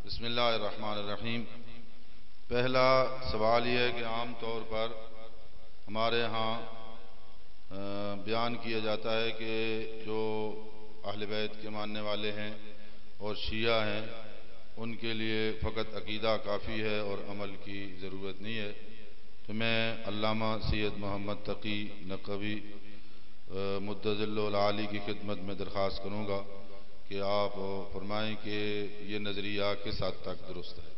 بسم اللہ الرحمن الرحیم۔ پہلا سوال یہ ہے کہ عام طور پر ہمارے ہاں بیان کیا جاتا ہے کہ جو اہل بیت کے ماننے والے ہیں اور شیعہ ہیں ان کے لیے فقط عقیدہ کافی ہے اور عمل کی ضرورت نہیں ہے۔ تو میں علامہ سید محمد تقی نقوی مدظل العالی کی خدمت میں درخواست کروں گا کہ آپ فرمائیں کہ یہ نظریہ کس حد تک درست ہے۔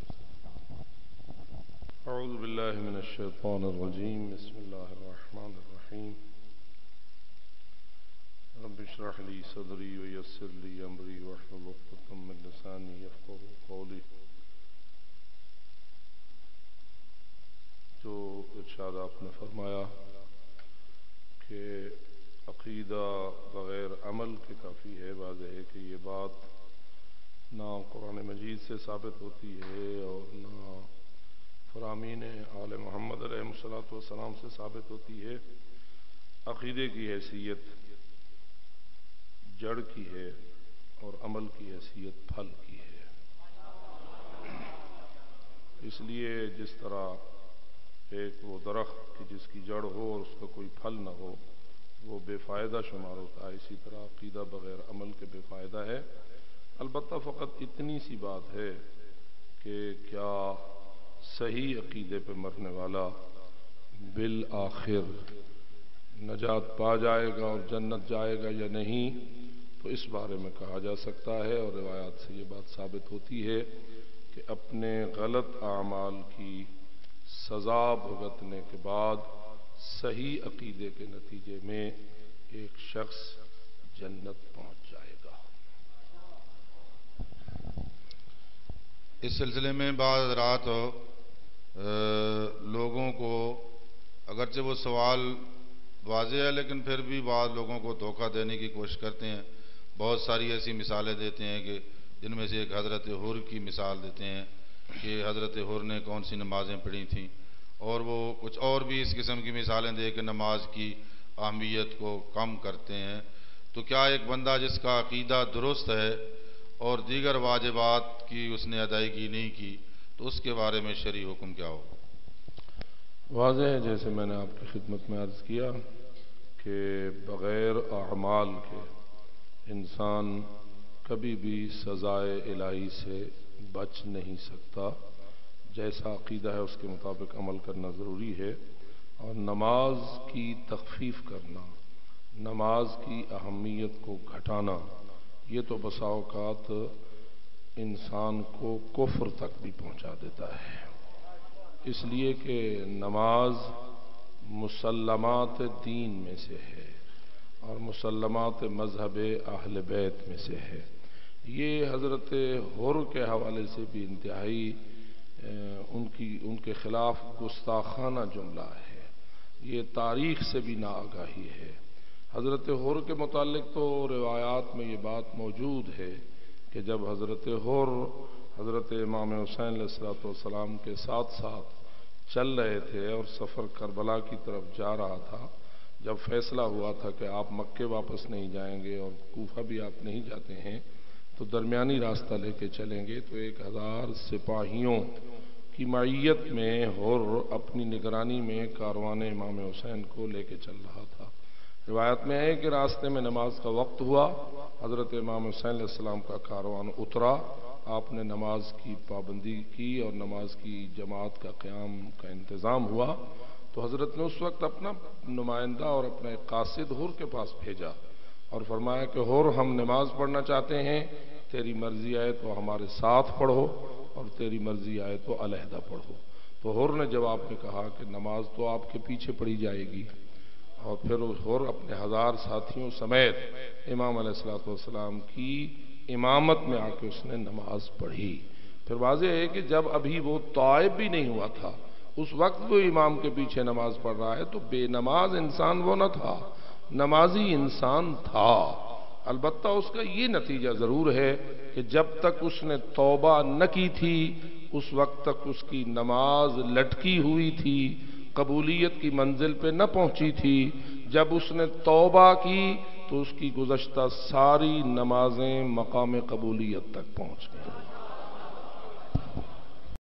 اعوذ باللہ من الشیطان الرجیم، بسم اللہ الرحمن الرحیم۔ رب اشرح لی صدری ویسر لی امری واحلل عقدۃ من لسانی یفقہوا قولی۔ جو ارشاد آپ نے فرمایا کہ عقیدہ بغیر عمل کے کافی ہے، واضح ہے کہ یہ بات نہ قرآن مجید سے ثابت ہوتی ہے اور نہ فرامین آل محمد علیہ الصلوۃ والسلام سے ثابت ہوتی ہے۔ عقیدے کی حیثیت جڑ کی ہے اور عمل کی حیثیت پھل کی ہے۔ اس لیے جس طرح ایک وہ درخت کہ جس کی جڑ ہو اور اس کا کوئی پھل نہ ہو وہ بے فائدہ شمار ہوتا ہے، اسی طرح عقیدہ بغیر عمل کے بے فائدہ ہے۔ البتہ فقط اتنی سی بات ہے کہ کیا صحیح عقیدے پہ مرنے والا بالآخر نجات پا جائے گا اور جنت جائے گا یا نہیں، تو اس بارے میں کہا جا سکتا ہے، اور روایات سے یہ بات ثابت ہوتی ہے کہ اپنے غلط اعمال کی سزا بھگتنے کے بعد صحیح عقیدے کے نتیجے میں ایک شخص جنت پہنچ جائے گا۔ اس سلسلے میں بعض رات لوگوں کو اگرچہ وہ سوال واضح ہے لیکن پھر بھی بعض لوگوں کو دھوکہ دینے کی کوشش کرتے ہیں۔ بہت ساری ایسی مثالیں دیتے ہیں کہ جن میں سے ایک حضرت حر کی مثال دیتے ہیں کہ حضرت حر نے کون سی نمازیں پڑھی تھیں، اور وہ کچھ اور بھی اس قسم کی مثالیں دے کے نماز کی اہمیت کو کم کرتے ہیں۔ تو کیا ایک بندہ جس کا عقیدہ درست ہے اور دیگر واجبات کی اس نے ادائیگی نہیں کی تو اس کے بارے میں شرعی حکم کیا ہو؟ واضح ہے، جیسے میں نے آپ کی خدمت میں عرض کیا کہ بغیر اعمال کے انسان کبھی بھی سزائے الہی سے بچ نہیں سکتا۔ جیسا عقیدہ ہے اس کے مطابق عمل کرنا ضروری ہے، اور نماز کی تخفیف کرنا، نماز کی اہمیت کو گھٹانا، یہ تو بسا اوقات انسان کو کفر تک بھی پہنچا دیتا ہے۔ اس لیے کہ نماز مسلمات دین میں سے ہے اور مسلمات مذہب اہل بیت میں سے ہے۔ یہ حضرت حر کے حوالے سے بھی انتہائی ان کے خلاف گستاخانہ جملہ ہے، یہ تاریخ سے بھی ناآگاہی ہے۔ حضرت حر کے متعلق تو روایات میں یہ بات موجود ہے کہ جب حضرت حر حضرت امام حسین علیہ السلام کے ساتھ ساتھ چل رہے تھے اور سفر کربلا کی طرف جا رہا تھا، جب فیصلہ ہوا تھا کہ آپ مکے واپس نہیں جائیں گے اور کوفہ بھی آپ نہیں جاتے ہیں تو درمیانی راستہ لے کے چلیں گے، تو 1000 سپاہیوں کی معیت میں حر اپنی نگرانی میں کاروان امام حسین کو لے کے چل رہا تھا۔ روایت میں ہے کہ راستے میں نماز کا وقت ہوا، حضرت امام حسین علیہ السلام کا کاروان اترا، آپ نے نماز کی پابندی کی اور نماز کی جماعت کا قیام کا انتظام ہوا، تو حضرت نے اس وقت اپنا نمائندہ اور اپنا ایک قاصد حر کے پاس بھیجا اور فرمایا کہ حر، ہم نماز پڑھنا چاہتے ہیں، تیری مرضی آئے تو ہمارے ساتھ پڑھو اور تیری مرضی آئے تو علیحدہ پڑھو۔ تو حر نے جواب میں کہا کہ نماز تو آپ کے پیچھے پڑھی جائے گی، اور پھر حر اپنے 1000 ساتھیوں سمیت امام علیہ السلام کی امامت میں آ کے اس نے نماز پڑھی۔ پھر واضح ہے کہ جب ابھی وہ طائب بھی نہیں ہوا تھا اس وقت وہ امام کے پیچھے نماز پڑھ رہا ہے، تو بے نماز انسان وہ نہ تھا، نمازی انسان تھا۔ البتہ اس کا یہ نتیجہ ضرور ہے کہ جب تک اس نے توبہ نہ کی تھی اس وقت تک اس کی نماز لٹکی ہوئی تھی، قبولیت کی منزل پہ نہ پہنچی تھی۔ جب اس نے توبہ کی تو اس کی گزشتہ ساری نمازیں مقام قبولیت تک پہنچ گئیں۔